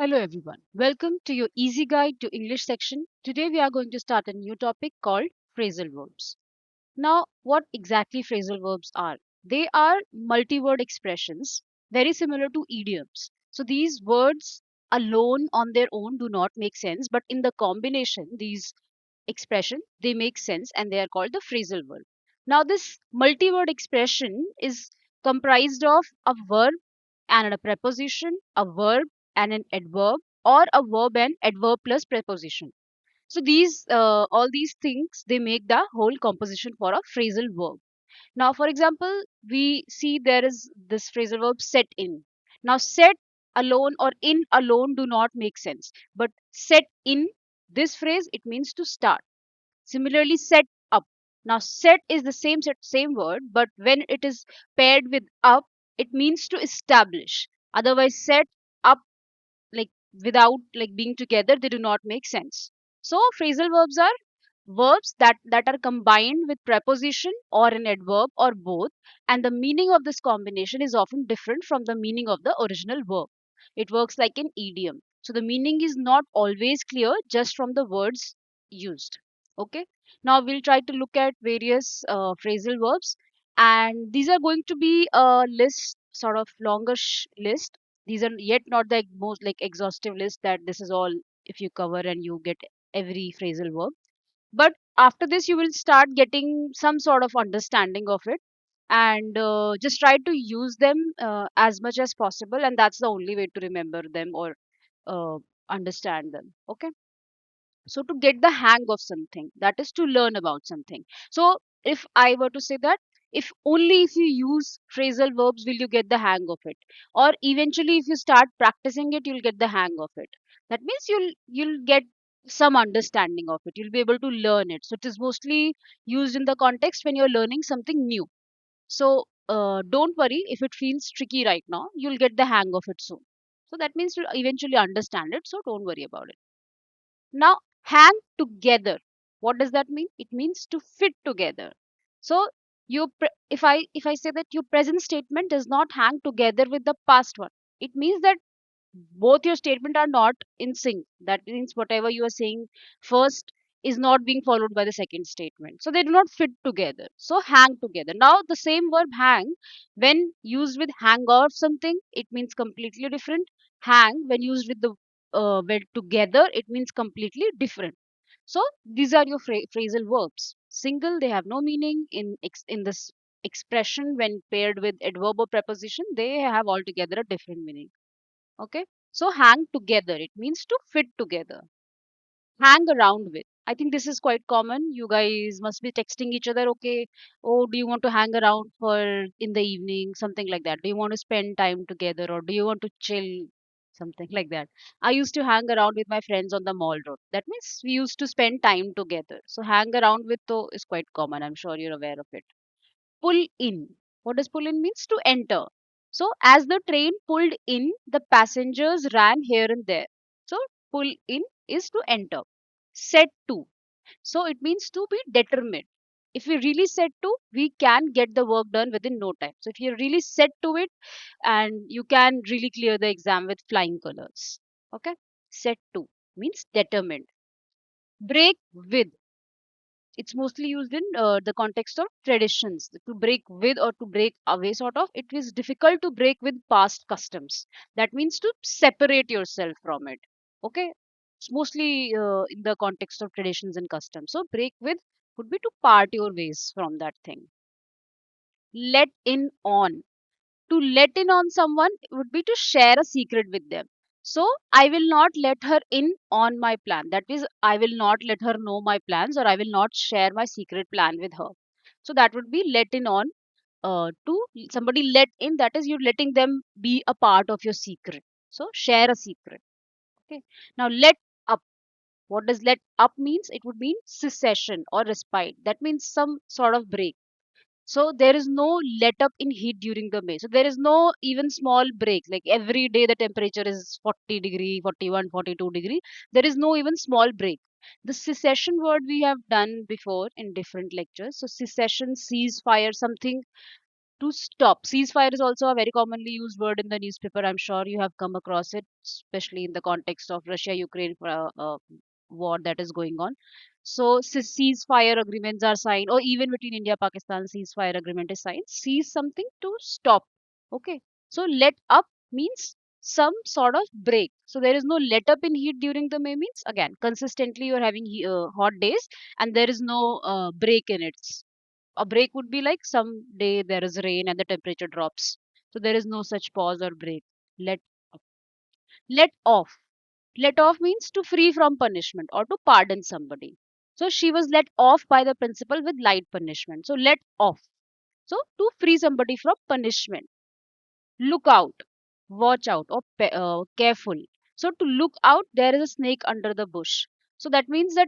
Hello everyone. Welcome to your easy guide to English section. Today we are going to start a new topic called phrasal verbs. Now, what exactly phrasal verbs are? They are multi-word expressions, very similar to idioms. So these words alone on their own do not make sense, but in the combination, these expression they make sense and they are called the phrasal verb. Now, this multi-word expression is comprised of a verb and a preposition, a verb and an adverb, or a verb and adverb plus preposition. So these all these things they make the whole composition for a phrasal verb. Now, for example, we see there is this phrasal verb set in. Now, set alone or in alone do not make sense, but set in this phrase it means to start. Similarly, set up. Now, set is the same word, but when it is paired with up, it means to establish. Otherwise, set up like without like being together, they do not make sense. So, phrasal verbs are verbs that are combined with preposition or an adverb or both, and the meaning of this combination is often different from the meaning of the original verb. It works like an idiom. So the meaning is not always clear just from the words used. Okay. Now we'll try to look at various phrasal verbs, and these are going to be a list, sort of longer list. These are yet not the most like exhaustive list that this is all if you cover and you get every phrasal verb, but after this you will start getting some sort of understanding of it, and just try to use them as much as possible, and that's the only way to remember them or uh, understand them. Okay, so to get the hang of something, that is to learn about something. So if I were to say that, if only if you use phrasal verbs will you get the hang of it, or eventually if you start practicing it you'll get the hang of it. That means you'll get some understanding of it, you'll be able to learn it. So it is mostly used in the context when you're learning something new. So don't worry if it feels tricky right now, you'll get the hang of it soon. So that means you'll eventually understand it, so don't worry about it. Now, hang together. What does that mean? It means to fit together. So, if I say that your present statement does not hang together with the past one, it means that both your statement are not in sync. That means whatever you are saying first is not being followed by the second statement. So they do not fit together. So hang together. Now the same verb hang, when used with hang off something, it means completely different. Hang when used with the word together, it means completely different. So these are your phrasal verbs. Single, they have no meaning in this expression. When paired with adverb or preposition, they have altogether a different meaning. Okay. So hang together, it means to fit together. Hang around with. I think this is quite common. You guys must be texting each other, okay, oh, do you want to hang around for in the evening? Something like that. Do you want to spend time together or do you want to chill? Something like that. I used to hang around with my friends on the mall road. That means we used to spend time together. So hang around with though is quite common. I'm sure you're aware of it. Pull in. What does pull in means? To enter. So as the train pulled in, the passengers ran here and there. So pull in is to enter. Set to. So it means to be determined. If we really set to, we can get the work done within no time. So if you're really set to it, and you can really clear the exam with flying colors. Okay. Set to means determined. Break with, it's mostly used in the context of traditions, to break with or to break away sort of. It is difficult to break with past customs. That means to separate yourself from it. Okay, it's mostly in the context of traditions and customs. So break with would be to part your ways from that thing. Let in on, to let in on someone would be to share a secret with them. So I will not let her in on my plan. That means I will not let her know my plans, or I will not share my secret plan with her. So that would be let in on. To somebody let in, that is you're letting them be a part of your secret. So share a secret. Okay. Now let up. What does let up means? It would mean cessation or respite. That means some sort of break. So there is no let up in heat during the May. So there is no even small break. Like every day the temperature is 40 degree, 41, 42 degree. There is no even small break. The secession word we have done before in different lectures. So secession, cease fire, something to stop. Ceasefire is also a very commonly used word in the newspaper. I'm sure you have come across it, especially in the context of Russia-Ukraine war that is going on. So ceasefire agreements are signed, or even between India Pakistan, ceasefire agreement is signed. Cease something to stop. Okay. So let up means some sort of break. So there is no let up in heat during the May means again consistently you're having hot days and there is no break in it. A break would be like some day there is rain and the temperature drops. So there is no such pause or break. Let let off. Let off means to free from punishment or to pardon somebody. So she was let off by the principal with light punishment. So let off. So to free somebody from punishment. Look out, watch out, or careful. So to look out, there is a snake under the bush. So that means that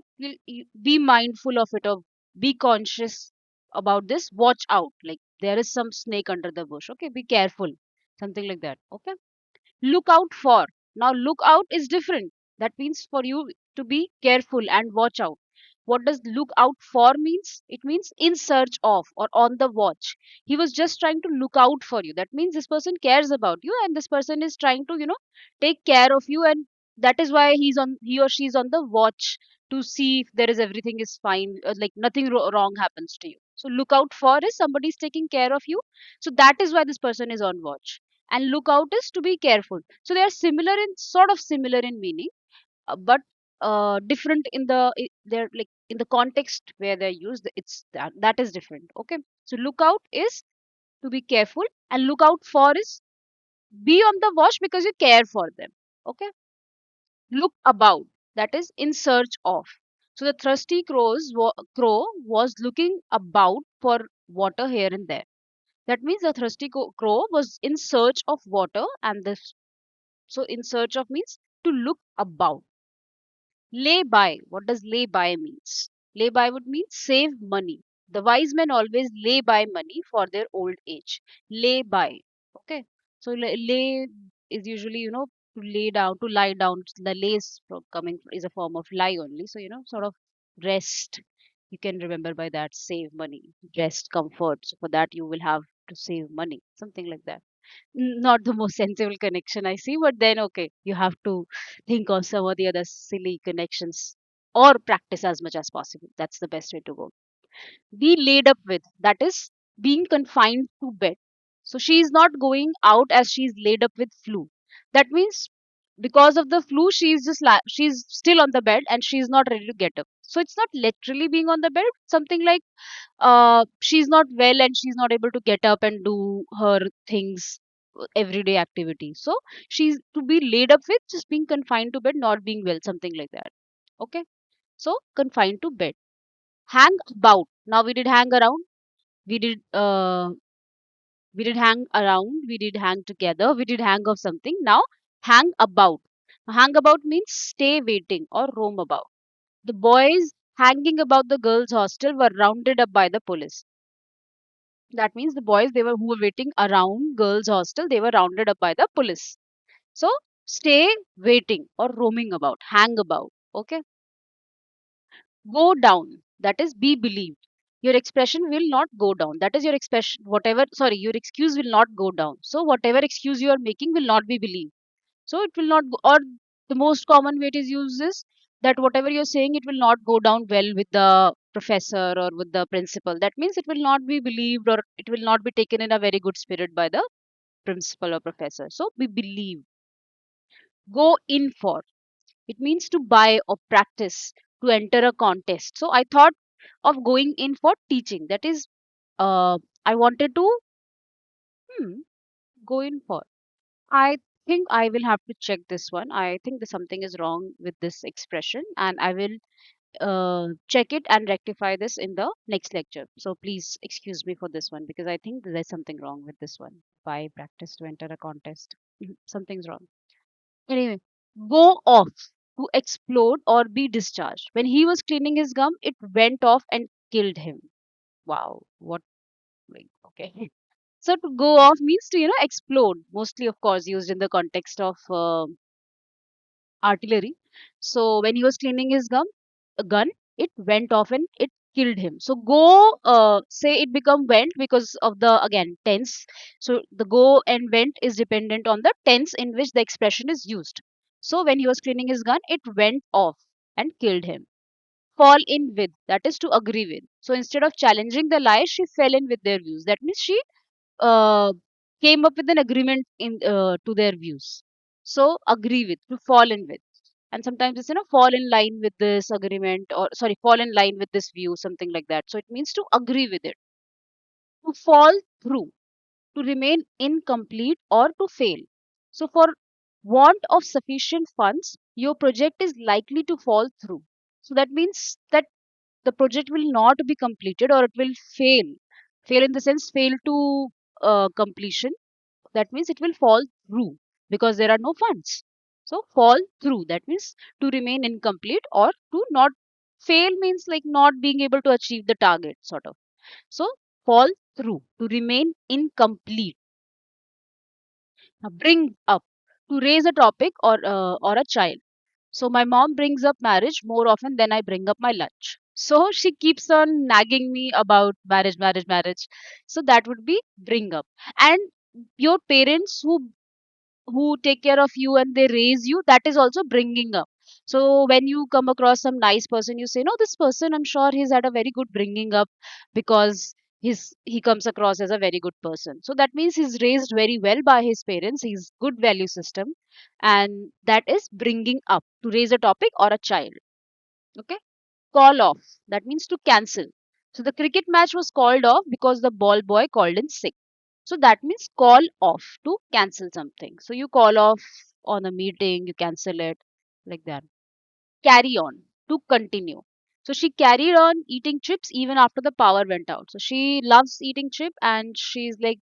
be mindful of it or be conscious about this. Watch out, like there is some snake under the bush. Okay, be careful, something like that. Okay, look out for. Now, look out is different. That means for you to be careful and watch out. What does look out for means? It means in search of or on the watch. He was just trying to look out for you. That means this person cares about you and this person is trying to, take care of you, and that is why he or she is on the watch to see if there is everything is fine, like nothing wrong happens to you. So look out for is somebody is taking care of you. So that is why this person is on watch, and look out is to be careful. So they are similar in sort of similar in meaning, but different in they're like in the context where they're used. It's that is different. Okay, so look out is to be careful, and look out for is be on the watch because you care for them. Okay, look about, that is in search of. So the thirsty crow was looking about for water here and there. That means the thirsty crow was in search of water, and this so in search of means to look about. Lay by. What does lay by means? Lay by would mean save money. The wise men always lay by money for their old age. Lay by. Okay. So lay is usually, to lay down, to lie down. The lay is coming is a form of lie only. So, sort of rest. You can remember by that, save money, rest, comfort. So for that you will have to save money, something like that. Not the most sensible connection I see, but then okay, you have to think of some of the other silly connections or practice as much as possible. That's the best way to go. Be laid up with, that is being confined to bed. So she is not going out as she is laid up with flu. That means because of the flu, she is just she's still on the bed and she is not ready to get up. So it's not literally being on the bed, something like she's not well and she's not able to get up and do her things, everyday activities. So she's to be laid up with just being confined to bed, not being well, something like that. Okay, so confined to bed. Hang about. Now we did hang around, we did hang around, we did hang together, we did hang of something. Now hang about. Hang about means stay waiting or roam about. The boys hanging about the girls hostel were rounded up by the police. That means the boys they were who were waiting around girls hostel, they were rounded up by the police. So stay waiting or roaming about, hang about. Okay. Go down, that is be believed. Your expression will not go down. That is your expression, whatever, sorry, your excuse will not go down. So whatever excuse you are making will not be believed. So it will not go, or the most common way it is used is that whatever you're saying, it will not go down well with the professor or with the principal. That means it will not be believed or it will not be taken in a very good spirit by the principal or professor. So be believed. Go in for. It means to buy or practice, to enter a contest. So I thought of going in for teaching. That is, I wanted to hmm, go in for. I think I will have to check this one. I think that something is wrong with this expression, and I will check it and rectify this in the next lecture. So please excuse me for this one because I think there's something wrong with this one. Buy practice to enter a contest. Something's wrong. Anyway, go off to explode or be discharged. When he was cleaning his gum, it went off and killed him. Wow, what like okay. So to go off means to explode. Mostly, of course, used in the context of artillery. So when he was cleaning his gun, it went off and it killed him. So go, say it become went because of the again tense. So the go and went is dependent on the tense in which the expression is used. So when he was cleaning his gun, it went off and killed him. Fall in with, that is to agree with. So instead of challenging the lie, she fell in with their views. That means she uh, came up with an agreement in to their views. So agree with, to fall in with. And sometimes it's, fall in line with this agreement, or sorry, fall in line with this view, something like that. So it means to agree with it. To fall through, to remain incomplete or to fail. So for want of sufficient funds, your project is likely to fall through. So that means that the project will not be completed, or it will fail. Fail in the sense, fail to completion. That means it will fall through because there are no funds. So fall through, that means to remain incomplete, or to not fail means like not being able to achieve the target sort of. So fall through, to remain incomplete. Now bring up, to raise a topic or a child. So my mom brings up marriage more often than I bring up my lunch. So she keeps on nagging me about marriage, marriage, marriage. So that would be bring up. And your parents who take care of you and they raise you, that is also bringing up. So when you come across some nice person, you say, no, this person, I'm sure he's had a very good bringing up, because he comes across as a very good person. So that means he's raised very well by his parents, he's good value system. And that is bringing up, to raise a topic or a child. Okay. Call off, that means to cancel. So the cricket match was called off because the ball boy called in sick. So that means call off, to cancel something. So you call off on a meeting, you cancel it, like that. Carry on, to continue. So she carried on eating chips even after the power went out. So she loves eating chip and she's like,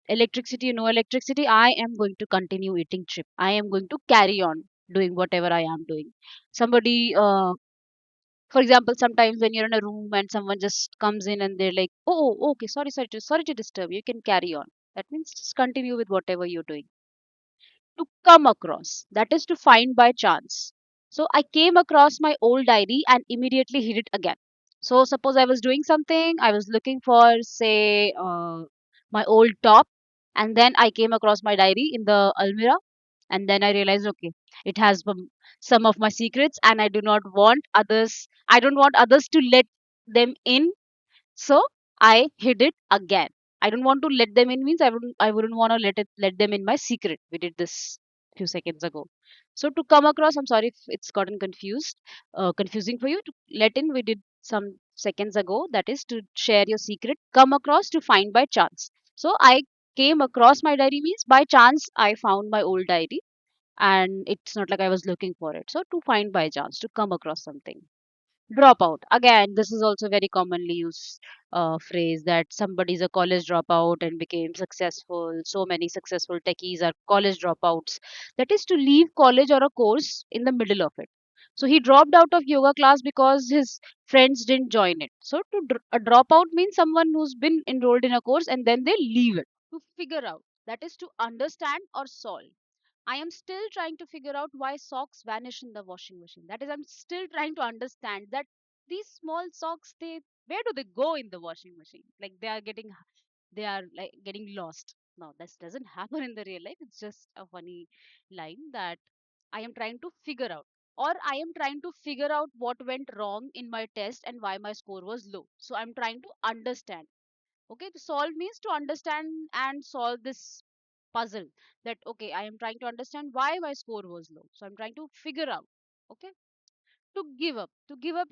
electricity, no electricity, I am going to continue eating chip. I am going to carry on doing whatever I am doing. Somebody, for example, sometimes when you're in a room and someone just comes in and they're like, oh, okay, sorry to disturb you, you can carry on. That means just continue with whatever you're doing. To come across, that is to find by chance. So I came across my old diary and immediately hid it again. So suppose I was doing something, I was looking for, say, my old top, and then I came across my diary in the almirah, and then I realized, okay, it has some of my secrets, and I don't want others to let them in. So I hid it again. I don't want to let them in means I wouldn't want to let them in my secret. We did this few seconds ago. So to come across, I'm sorry if it's gotten confusing for you. To let in, we did some seconds ago. That is to share your secret. Come across, to find by chance. So I came across my diary means by chance I found my old diary, and it's not like I was looking for it. So to find by chance, to come across something. Dropout. Again, this is also very commonly used phrase, that somebody's a college dropout and became successful. So many successful techies are college dropouts. That is to leave college or a course in the middle of it. So he dropped out of yoga class because his friends didn't join it. So a dropout means someone who's been enrolled in a course and then they leave it. To figure out, that is to understand or solve. I am still trying to figure out why socks vanish in the washing machine. That is, I'm still trying to understand that these small socks, where do they go in the washing machine? Like they are like getting lost. No, this doesn't happen in the real life. It's just a funny line that I am trying to figure out. Or I am trying to figure out what went wrong in my test and why my score was low. So I'm trying to understand. Okay, to solve means to understand and solve this puzzle, that okay, I am trying to understand why my score was low, so I'm trying to figure out. Okay. To give up,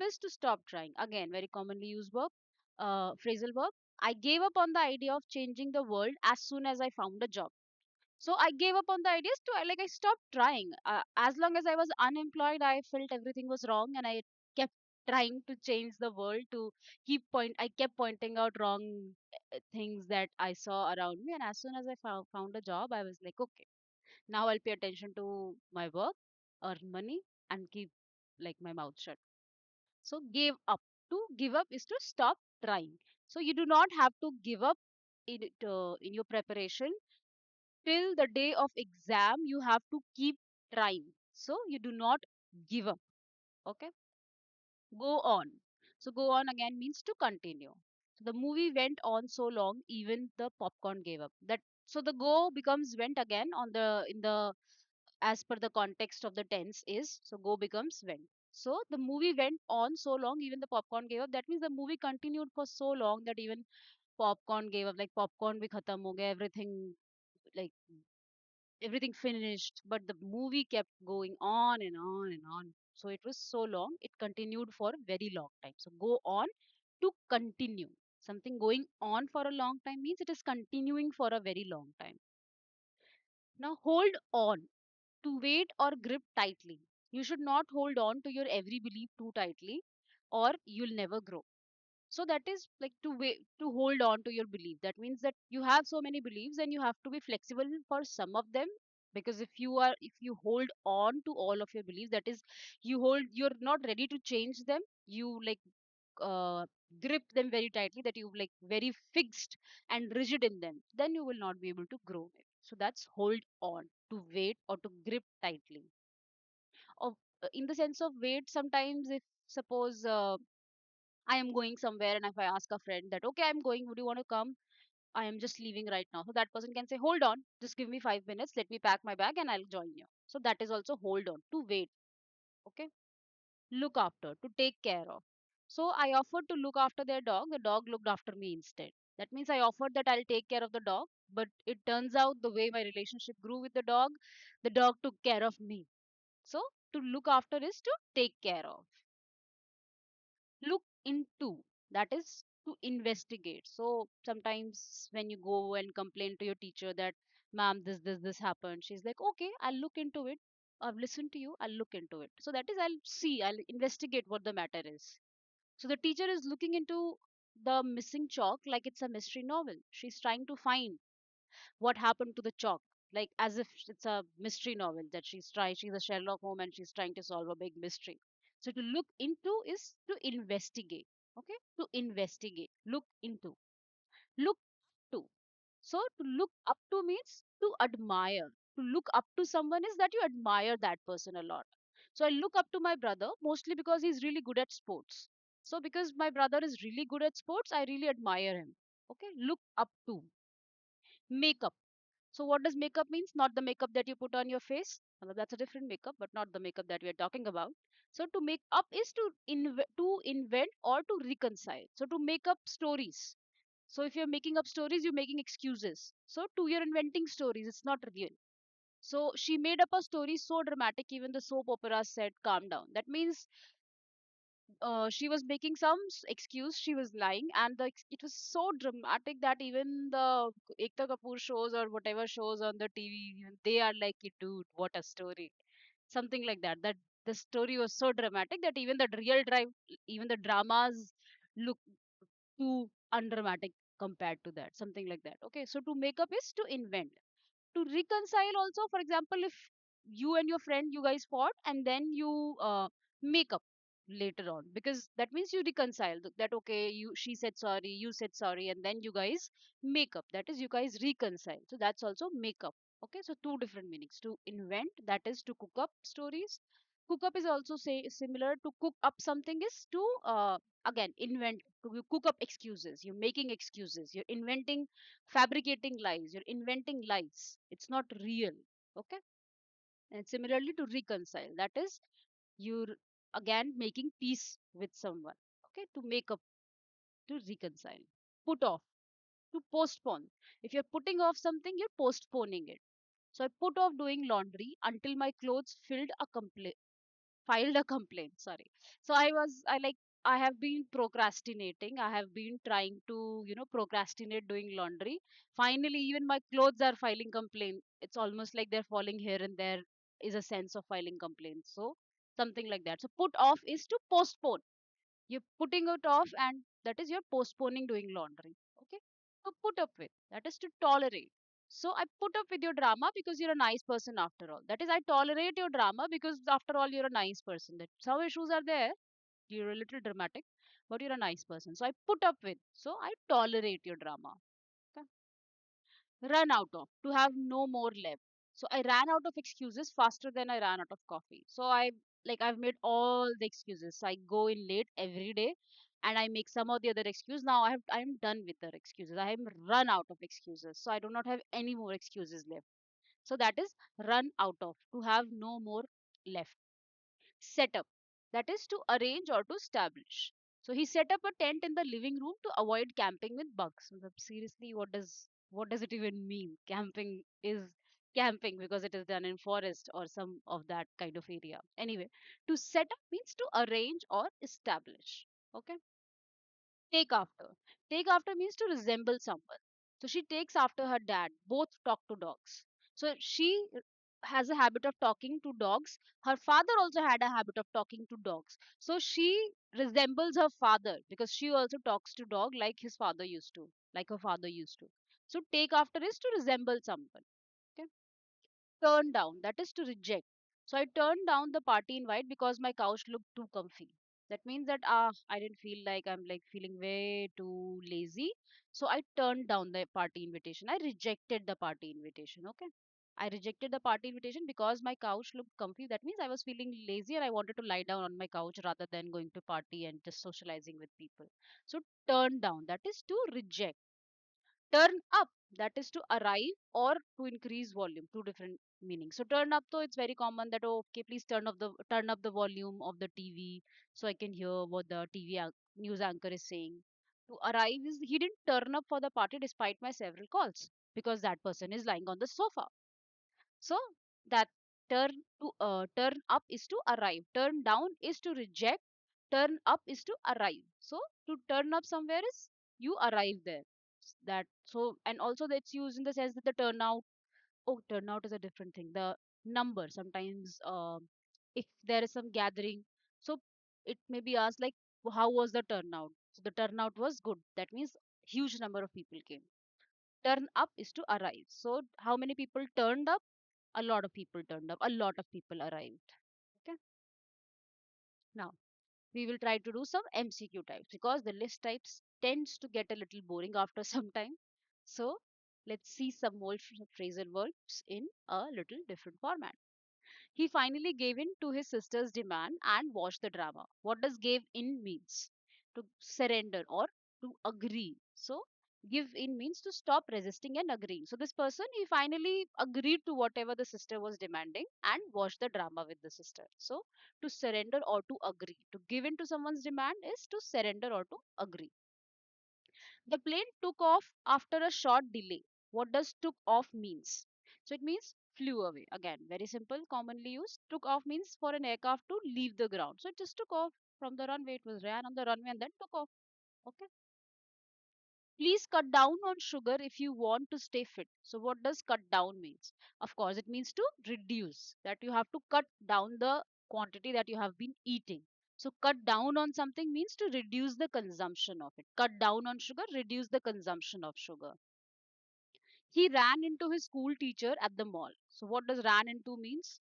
is to stop trying. Again, very commonly used verb, phrasal verb. I gave up on the idea of changing the world as soon as I found a job. So I gave up on the ideas to, like, I stopped trying. As long as I was unemployed, I felt everything was wrong, and I kept trying to change the world, to I kept pointing out wrong things that I saw around me. And as soon as I found a job, I was like, okay, now I'll pay attention to my work, earn money, and keep like my mouth shut. So gave up. To give up is to stop trying. So you do not have to give up in your preparation. Till the day of exam, you have to keep trying. So you do not give up. Okay. Go on. So go on again means to continue. So the movie went on so long, even the popcorn gave up. That so the go becomes went again on the in the as per the context of the tense is, so go becomes went. So the movie went on so long, even the popcorn gave up. That means the movie continued for so long that even popcorn gave up. Like popcorn bhi khatam ho gaya, like everything finished, but the movie kept going on and on and on. So it was so long, it continued for a very long time. So go on, to continue. Something going on for a long time means it is continuing for a very long time. Now hold on, to wait or grip tightly. You should not hold on to your every belief too tightly, or you'll never grow. So that is like to wait, to hold on to your belief. That means that you have so many beliefs and you have to be flexible for some of them. Because if you hold on to all of your beliefs, that is, you're not ready to change them. You like uh, grip them very tightly, that you like very fixed and rigid in them, then you will not be able to grow it. So that's hold on, to wait or to grip tightly. Of In the sense of wait, sometimes if suppose I am going somewhere and if I ask a friend that okay, I'm going, would you want to come? I am just leaving right now. So that person can say, hold on, just give me 5 minutes, let me pack my bag and I'll join you. So that is also hold on, to wait. Okay. Look after, to take care of. So I offered to look after their dog. The dog looked after me instead. That means I offered that I'll take care of the dog, but it turns out the way my relationship grew with the dog took care of me. So to look after is to take care of. Look into, that is to investigate. So sometimes when you go and complain to your teacher that, ma'am, this happened, she's like, okay, I'll look into it. I've listened to you, I'll look into it. So that is, I'll investigate what the matter is. So the teacher is looking into the missing chalk like it's a mystery novel. She's trying to find what happened to the chalk, like as if it's a mystery novel that she's a Sherlock Holmes and she's trying to solve a big mystery. So to look into is to investigate. Okay, to investigate, look into. Look to, so to look up to means to admire. To look up to someone is that you admire that person a lot. So I look up to my brother mostly because he's really good at sports. So because my brother is really good at sports, I really admire him. Okay, look up to. Makeup. So what does makeup means? Not the makeup that you put on your face. That's a different makeup, but not the makeup that we are talking about. So to make up is to invent or to reconcile. So to make up stories. So if you're making up stories, you're making excuses. So to you're inventing stories, it's not real. So she made up a story so dramatic, even the soap opera said, calm down. That means she was making some excuse, she was lying, and it was so dramatic that even the Ekta Kapoor shows or whatever shows on the TV, even they are like, dude, what a story. Something like that. That the story was so dramatic that even the real drive, even the dramas look too undramatic compared to that. Something like that. Okay, so to make up is to invent. To reconcile also, for example, if you and your friend, you guys fought and then you make up later on, because that means you reconcile that okay, you she said sorry, you said sorry, and then you guys make up, that is you guys reconcile. So that's also make up. Okay, so two different meanings. To invent, that is to cook up stories. Cook up is also say similar to cook up something, is to again invent, to you cook up excuses, you're making excuses, you're inventing, fabricating lies, you're inventing lies, it's not real. Okay, and similarly to reconcile, that is you're again making peace with someone. Okay, to make up, to reconcile. Put off, to postpone. If you're putting off something, you're postponing it. So I put off doing laundry until my clothes filed a complaint, sorry. So I like, I have been procrastinating, I have been trying to procrastinate doing laundry. Finally even my clothes are filing complaint, it's almost like they're falling here and there, is a sense of filing complaints. So something like that. So put off is to postpone, you're putting it off, and that is you're postponing doing laundry. Okay, so put up with, that is to tolerate. So I put up with your drama because you're a nice person after all. That is, I tolerate your drama because after all you're a nice person. That some issues are there, you're a little dramatic, but you're a nice person. So I put up with, so I tolerate your drama. Okay. Run out of, to have no more left. So I ran out of excuses faster than I ran out of coffee. So I've made all the excuses. So I go in late every day and I make some of the other excuse, now I'm done with the excuses. I am run out of excuses. So I do not have any more excuses left. So that is run out of, to have no more left. Set up, that is to arrange or to establish. So he set up a tent in the living room to avoid camping with bugs. Seriously, what does it even mean? Camping is camping because it is done in forest or some of that kind of area. Anyway, to set up means to arrange or establish. Okay. Take after. Take after means to resemble someone. So she takes after her dad. Both talk to dogs. So she has a habit of talking to dogs. Her father also had a habit of talking to dogs. So she resembles her father because she also talks to dog like his father used to, like her father used to. So take after is to resemble someone. Okay. Turn down, that is to reject. So I turned down the party invite because my couch looked too comfy. That means that I didn't feel like, I'm like feeling way too lazy. So I turned down the party invitation. I rejected the party invitation. Okay. I rejected the party invitation because my couch looked comfy. That means I was feeling lazy and I wanted to lie down on my couch rather than going to party and just socializing with people. So turn down, that is to reject. Turn up, that is to arrive or to increase volume. Two different meanings. So turn up, though it's very common that, oh, okay, please turn up the volume of the TV so I can hear what the news anchor is saying. To arrive is he didn't turn up for the party despite my several calls because that person is lying on the sofa. So that turn up is to arrive, turn down is to reject, turn up is to arrive. So to turn up somewhere is you arrive there. That so, and also that's used in the sense that the turnout. Oh, turnout is a different thing. The number sometimes, if there is some gathering, so it may be asked like, how was the turnout? So the turnout was good. That means huge number of people came. Turn up is to arrive. So how many people turned up? A lot of people turned up. A lot of people arrived. Okay. Now we will try to do some MCQ types because the list types tends to get a little boring after some time. So let's see some more phrasal verbs in a little different format. He finally gave in to his sister's demand and watched the drama. What does gave in means? To surrender or to agree. So give in means to stop resisting and agreeing. So this person, he finally agreed to whatever the sister was demanding and watched the drama with the sister. So to surrender or to agree. To give in to someone's demand is to surrender or to agree. The plane took off after a short delay. What does took off means? So it means flew away. Again, very simple, commonly used. Took off means for an aircraft to leave the ground. So it just took off from the runway. It was ran on the runway and then took off. Okay. Please cut down on sugar if you want to stay fit. So what does cut down means? Of course, it means to reduce. That you have to cut down the quantity that you have been eating. So cut down on something means to reduce the consumption of it. Cut down on sugar, reduce the consumption of sugar. He ran into his school teacher at the mall. So what does ran into means?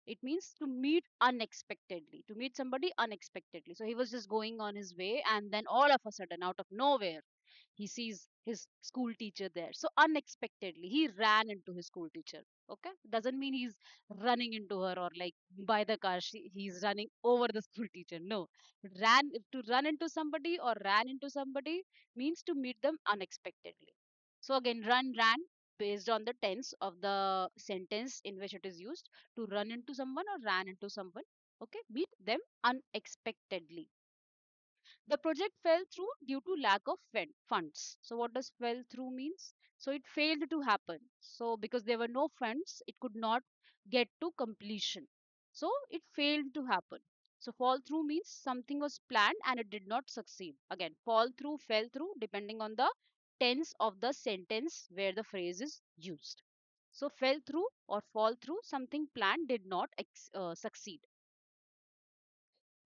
It means to meet unexpectedly, to meet somebody unexpectedly. So he was just going on his way, and then all of a sudden, out of nowhere, he sees his school teacher there. So unexpectedly, he ran into his school teacher. Okay, doesn't mean he's running into her or like by the car. He's running over the school teacher. No, ran to run into somebody or ran into somebody means to meet them unexpectedly. So again, run, ran based on the tense of the sentence in which it is used. To run into someone or ran into someone. Okay, meet them unexpectedly. The project fell through due to lack of funds. So what does fell through means? So it failed to happen. So because there were no funds, it could not get to completion. So it failed to happen. So fall through means something was planned and it did not succeed. Again, fall through, fell through, depending on the tense of the sentence where the phrase is used. So fell through or fall through, something planned did not succeed.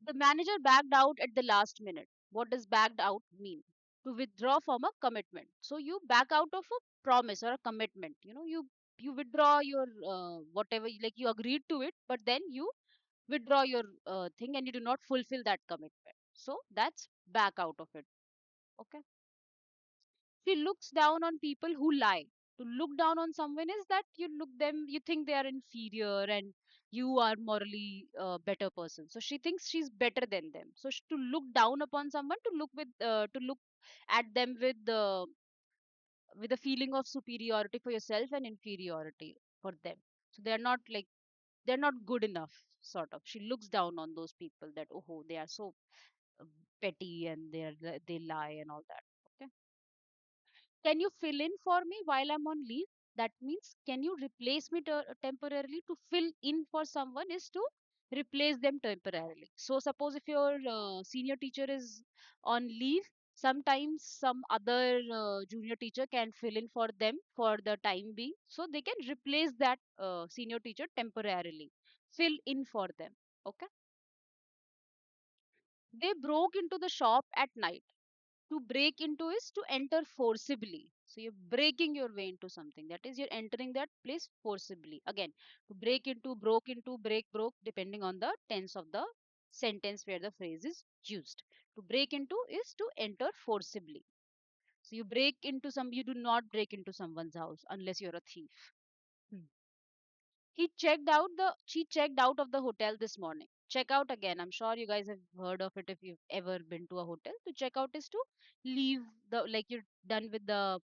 The manager backed out at the last minute. What does backed out mean? To withdraw from a commitment. So you back out of a promise or a commitment. You withdraw your whatever, like you agreed to it, but then you withdraw your thing and you do not fulfill that commitment. So that's back out of it. Okay. She looks down on people who lie. To look down on someone is that you think they are inferior and you are morally better person. So she thinks she's better than them. So to look down upon someone, to look at them with a feeling of superiority for yourself and inferiority for them. So they're not good enough, sort of. She looks down on those people that, oh, they are so uh, petty and they lie and all that. Okay. Can you fill in for me while I'm on leave? That means, can you replace me temporarily? To fill in for someone is to replace them temporarily. So, suppose if your senior teacher is on leave, sometimes some other junior teacher can fill in for them for the time being. So, they can replace that senior teacher temporarily, fill in for them. Okay. They broke into the shop at night. To break into is to enter forcibly. So you're breaking your way into something. That is, you're entering that place forcibly. Again, to break into, broke into, break, broke, depending on the tense of the sentence where the phrase is used. To break into is to enter forcibly. So you do not break into someone's house unless you're a thief. Hmm. She checked out of the hotel this morning. Check out, again, I'm sure you guys have heard of it if you've ever been to a hotel. To check out is to leave, the like you're done with the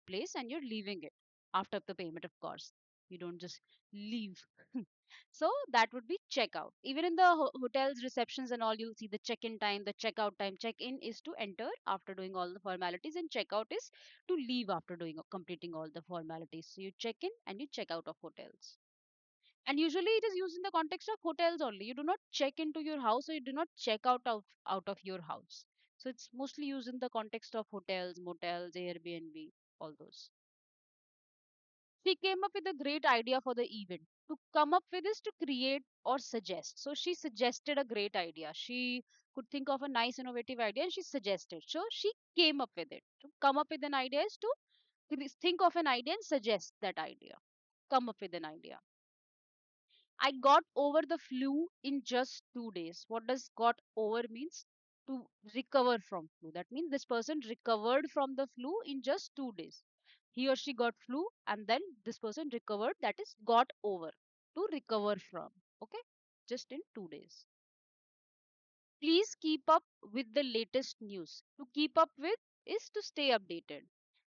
place and you're leaving it after the payment, of course. You don't just leave. So that would be check out. Even in the hotels receptions and all, you'll see the check-in time, the check-out time. Check-in is to enter after doing all the formalities, and check-out is to leave after doing completing all the formalities. So you check in and you check out of hotels. And usually it is used in the context of hotels only. You do not check into your house, or you do not check out of your house. So it's mostly used in the context of hotels, motels, Airbnb, all those. She came up with a great idea for the event. To come up with is to create or suggest. So she suggested a great idea. She could think of a nice innovative idea and she suggested. So she came up with it. To come up with an idea is to think of an idea and suggest that idea. Come up with an idea. I got over the flu in just 2 days. What does got over means? To recover from flu. That means this person recovered from the flu in just 2 days. He or she got flu and then this person recovered. That is got over. To recover from. Okay. Just in 2 days. Please keep up with the latest news. To keep up with is to stay updated.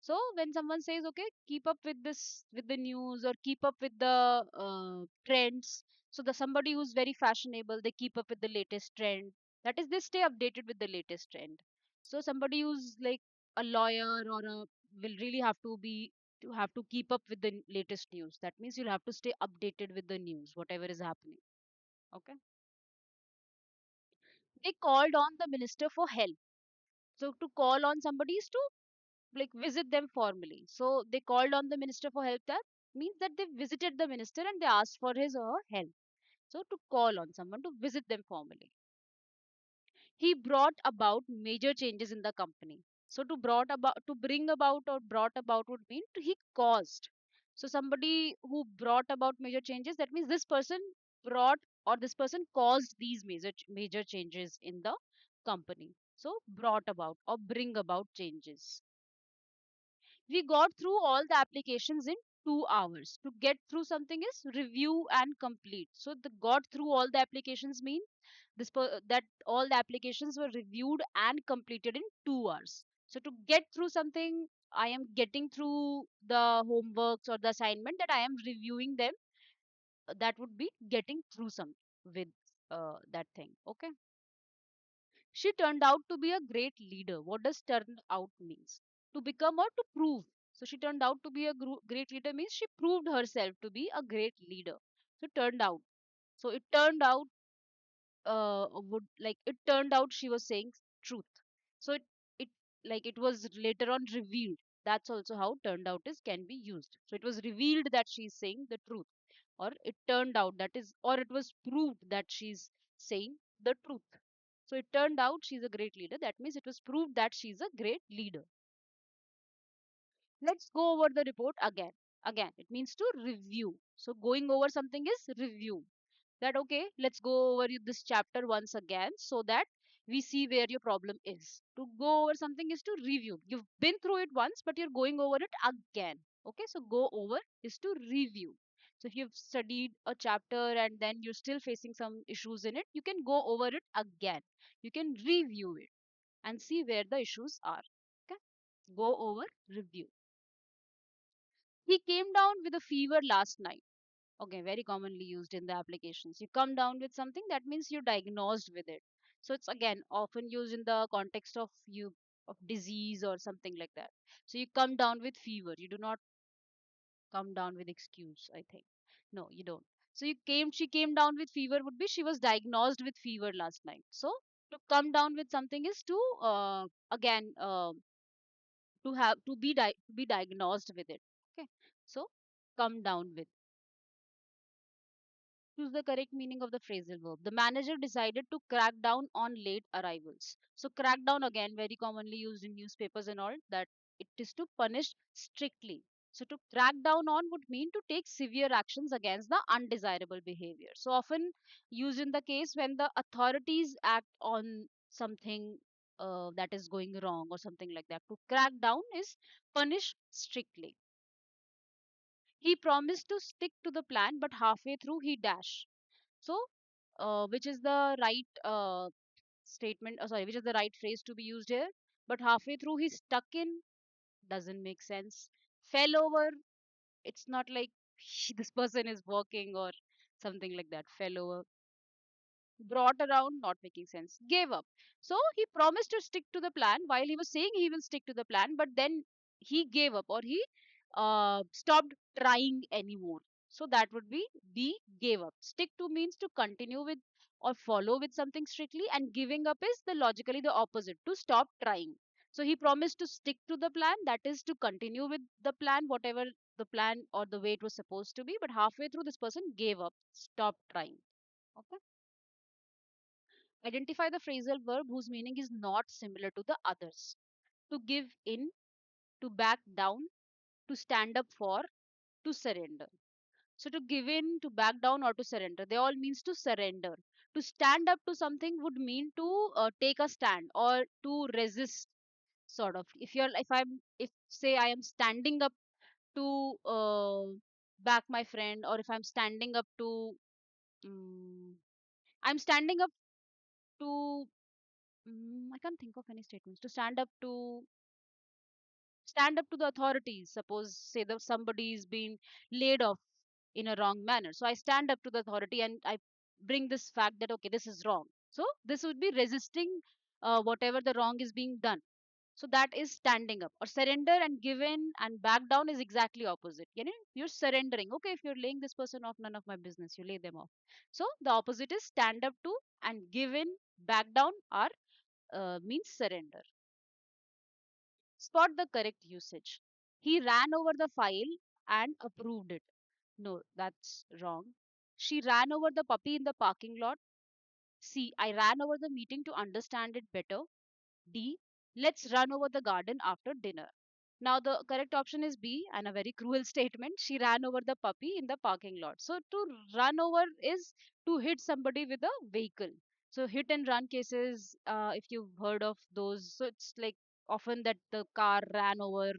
So when someone says, okay, keep up with this, with the news, or keep up with the trends, so the somebody who's very fashionable, they keep up with the latest trend. That is, they stay updated with the latest trend. So somebody who's like a lawyer or a will really have to keep up with the latest news. That means you'll have to stay updated with the news, whatever is happening. Okay. They called on the minister for help. So to call on somebody is to like visit them formally. So they called on the minister for help. That means that they visited the minister and they asked for his or her help. So to call on someone to visit them formally. He brought about major changes in the company. So to bring about or brought about would mean he caused. So somebody who brought about major changes, that means this person brought or this person caused these major changes in the company. So brought about or bring about changes. We got through all the applications in 2 hours. To get through something is review and complete. So the got through all the applications mean that all the applications were reviewed and completed in 2 hours. So to get through something, I am getting through the homeworks or the assignment, that I am reviewing them. That would be getting through some with that thing. Okay. She turned out to be a great leader. What does turned out means? To become or to prove. So she turned out to be a great leader means she proved herself to be a great leader. So turned out. So it turned out it turned out she was saying truth. So it it was later on revealed. That's also how turned out is can be used. So it was revealed that she's saying the truth, or it turned out that is, or it was proved that she's saying the truth. So it turned out she's a great leader. That means it was proved that she's a great leader. Let's go over the report again. Again, it means to review. So going over something is review. That okay, let's go over this chapter once again so that we see where your problem is. To go over something is to review. You've been through it once, but you're going over it again. Okay, so go over is to review. So if you've studied a chapter and then you're still facing some issues in it, you can go over it again. You can review it and see where the issues are. Okay, go over, review. He came down with a fever last night. Okay, very commonly used in the applications. You come down with something, that means you're diagnosed with it. So it's again often used in the context of you of disease or something like that. So you come down with fever. You do not come down with excuse, I think. No, you don't. So she came down with fever would be she was diagnosed with fever last night. So to come down with something is to again to have to be diagnosed with it. Okay. So come down with. Choose the correct meaning of the phrasal verb. The manager decided to crack down on late arrivals. So crack down again very commonly used in newspapers and all, that it is to punish strictly. So to crack down on would mean to take severe actions against the undesirable behavior. So often used in the case when the authorities act on something that is going wrong or something like that. To crack down is punish strictly. He promised to stick to the plan, but halfway through he dashed. So, which is the right statement? Sorry, which is the right phrase to be used here? But halfway through he stuck in, doesn't make sense. Fell over. It's not like this person is walking or something like that. Fell over, brought around, not making sense, gave up. So he promised to stick to the plan while he was saying he will stick to the plan, but then he gave up or he stopped trying anymore. So that would be B, gave up. Stick to means to continue with or follow with something strictly, and giving up is the logically the opposite, to stop trying. So he promised to stick to the plan, that is to continue with the plan, whatever the plan or the way it was supposed to be, but halfway through this person gave up, stopped trying. Okay. Identify the phrasal verb whose meaning is not similar to the others. To give in, to back down, to stand up for, to surrender. So to give in, to back down, or to surrender, they all means to surrender. To stand up to something would mean to take a stand or to resist, sort of. If say I am standing up to back my friend, or if I'm standing up to, I'm standing up to, I can't think of any statements. To stand up to the authorities. Suppose say that somebody is being laid off in a wrong manner. So I stand up to the authority and I bring this fact that okay, this is wrong. So this would be resisting whatever the wrong is being done. So that is standing up. Or surrender and give in and back down is exactly opposite. You know, you're surrendering. Okay, if you're laying this person off, none of my business. You lay them off. So the opposite is stand up to, and give in, back down are means surrender. Spot the correct usage. He ran over the file and approved it. No, that's wrong. She ran over the puppy in the parking lot. C. I ran over the meeting to understand it better. D. Let's run over the garden after dinner. Now, the correct option is B, and a very cruel statement. She ran over the puppy in the parking lot. So, to run over is to hit somebody with a vehicle. So, hit and run cases, if you've heard of those, so it's like often that the car ran over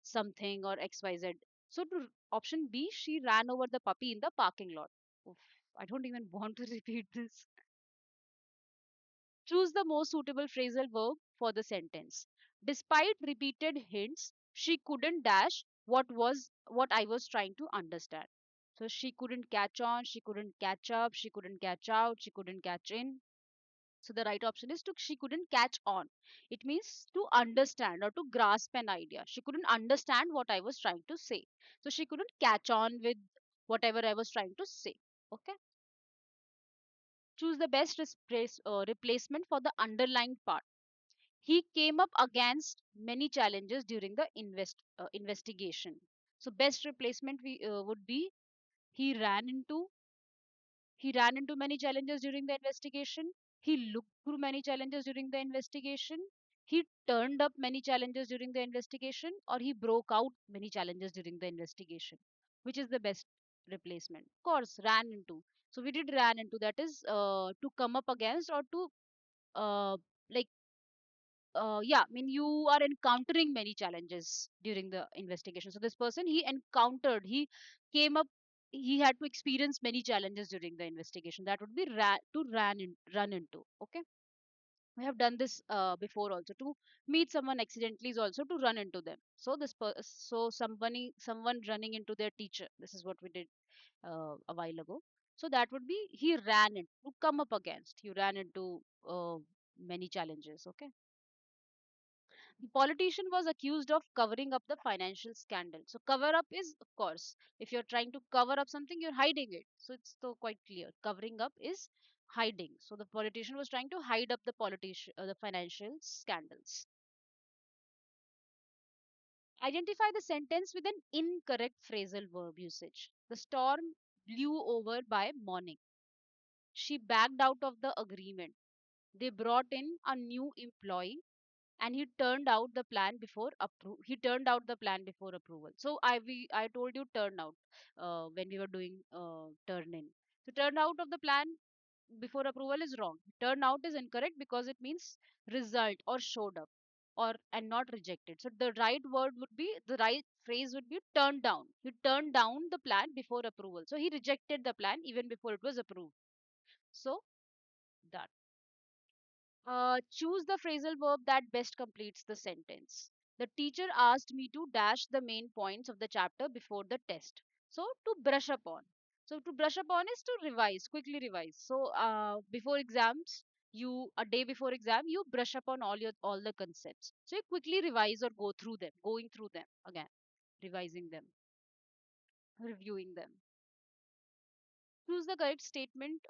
something or XYZ. So, to option B, she ran over the puppy in the parking lot. Oof, I don't even want to repeat this. Choose the most suitable phrasal verb for the sentence. Despite repeated hints, she couldn't dash what I was trying to understand. So she couldn't catch on, she couldn't catch up, she couldn't catch out, she couldn't catch in. So the right option is to she couldn't catch on. It means to understand or to grasp an idea. She couldn't understand what I was trying to say. So she couldn't catch on with whatever I was trying to say. Okay. Choose the best replacement for the underlined part. He came up against many challenges during the investigation. So best replacement would be he ran into he ran into many challenges during the investigation. He looked through many challenges during the investigation. He turned up many challenges during the investigation, or he broke out many challenges during the investigation. Which is the best replacement? Of course, ran into. So we did ran into, that is to come up against or to uh, like yeah, I mean, you are encountering many challenges during the investigation. So this person, he encountered, he came up he had to experience many challenges during the investigation. That would be run into. Okay, we have done this before also. To meet someone accidentally is also to run into them. So someone running into their teacher. This is what we did a while ago. So that would be he ran into, to come up against. He ran into many challenges. Okay. The politician was accused of covering up the financial scandal. So cover up is, of course, if you're trying to cover up something, you're hiding it. So it's so quite clear. Covering up is hiding. So the politician was trying to hide up the financial scandals. Identify the sentence with an incorrect phrasal verb usage. The storm blew over by morning. She backed out of the agreement. They brought in a new employee and he turned out the plan before approval. So I told you turn out when we were doing turn in. So turn out of the plan before approval is wrong. Turn out is incorrect because it means result or showed up or and not rejected. So the right phrase would be turned down. He turned down the plan before approval, so he rejected the plan even before it was approved. So that. Choose the phrasal verb that best completes the sentence. The teacher asked me to dash the main points of the chapter before the test. So, to brush up on. So, to brush up on is to revise, quickly revise. So, before exams, a day before exam, you brush up on all the concepts. So, you quickly revise or going through them again, revising them, reviewing them. Choose the correct statement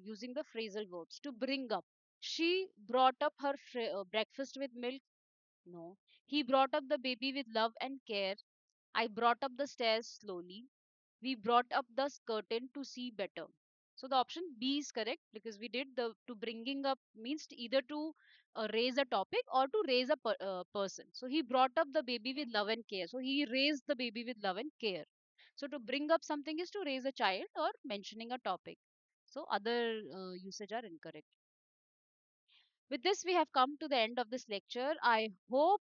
using the phrasal verbs. To bring up. She brought up her breakfast with milk. No. He brought up the baby with love and care. I brought up the stairs slowly. We brought up the curtain to see better. So the option B is correct because we did the to bringing up means either to raise a topic or to raise a person. So he brought up the baby with love and care. So he raised the baby with love and care. So to bring up something is to raise a child or mentioning a topic. So other usage are incorrect. With this, we have come to the end of this lecture. I hope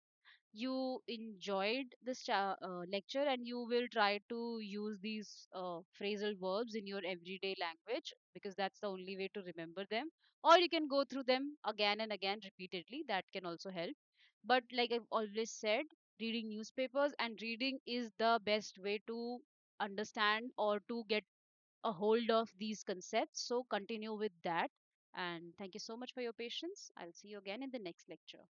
you enjoyed this lecture and you will try to use these phrasal verbs in your everyday language because that's the only way to remember them. Or you can go through them again and again repeatedly. That can also help. But like I've always said, reading newspapers and reading is the best way to understand or to get a hold of these concepts. So continue with that. And thank you so much for your patience. I'll see you again in the next lecture.